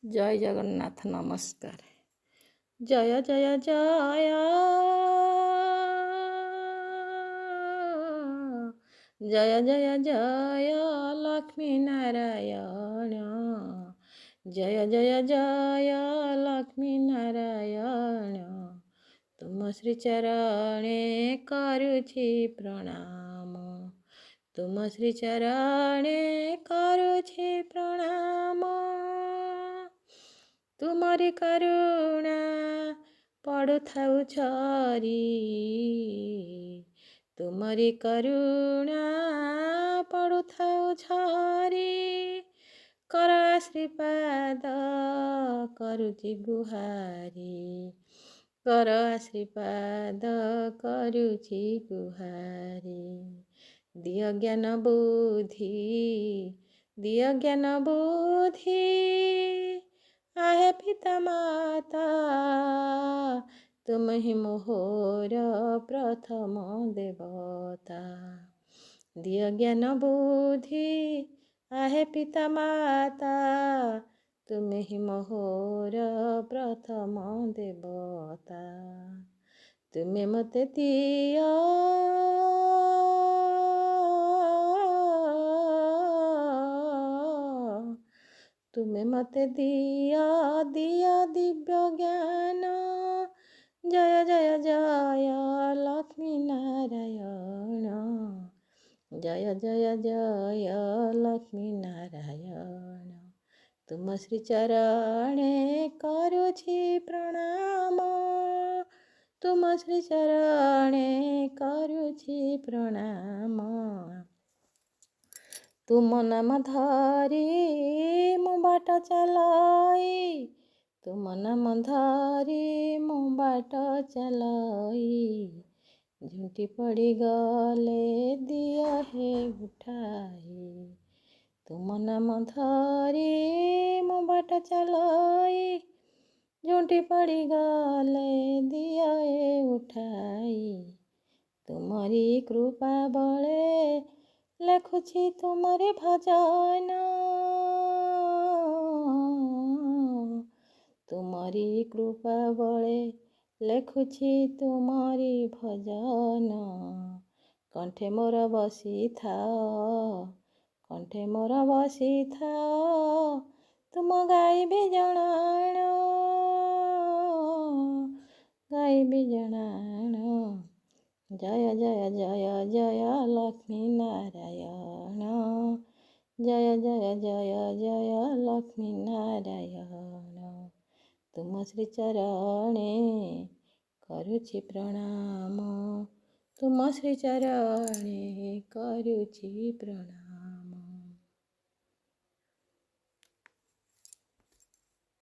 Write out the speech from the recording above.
जय जगन्नाथ नमस्कार। जय जय जय जय जय जय लक्ष्मी नारायण। जय जय जय लक्ष्मी नारायण। तुम श्री चरणे करुछि प्रणाम। तुम श्री चरणे करुछि प्रणाम। तुमरी करुणा पड़ुथाउ झरी। तुमरी करुणा पड़ुथाउ झरी। कर आशीर्वाद करुछि गुहारी। कर आशीर्वाद करुछि गुहारी। दिय ज्ञान बुद्धि दिय ज्ञान बुद्धि। आहे पिता माता तुम ही मोहर प्रथम देवता। दिय ज्ञान बुद्धि आहे पिता माता तुम ही मोहर प्रथम देवता। तुमे मते दिय तुमे मते दिया दिया दिव्य ज्ञान। जय जय जय लक्ष्मी नारायण। जय जय जय लक्ष्मी नारायण। तुम श्री चरणे करुछि प्रणाम। तुम श्री चरणे करुछि प्रणाम। तुम नाम धरी मो बाट चलाई। तुम नाम धरी मो बाट चलाई। झुंटी पड़ी गले दिया है उठाई। तुम नाम धरी मो बाट चलाई। झुंटी पड़ी गले दिया है उठाई। तुमरी कृपा बले लेखुछि तुमरे भजन। तुमरी कृपा बले लेखुछि तुमरी भजन। कंठे मोर बसी थाओ कंठे मोर बसी थाओ। तुम गाइबी जणाण गाइबी जणाण। जय जय जय जय लक्ष्मी नारायण। जय जय जय जय लक्ष्मी नारायण। तुम श्री चरणे करुछि प्रणाम। तुम श्री चरणे करुछि प्रणाम।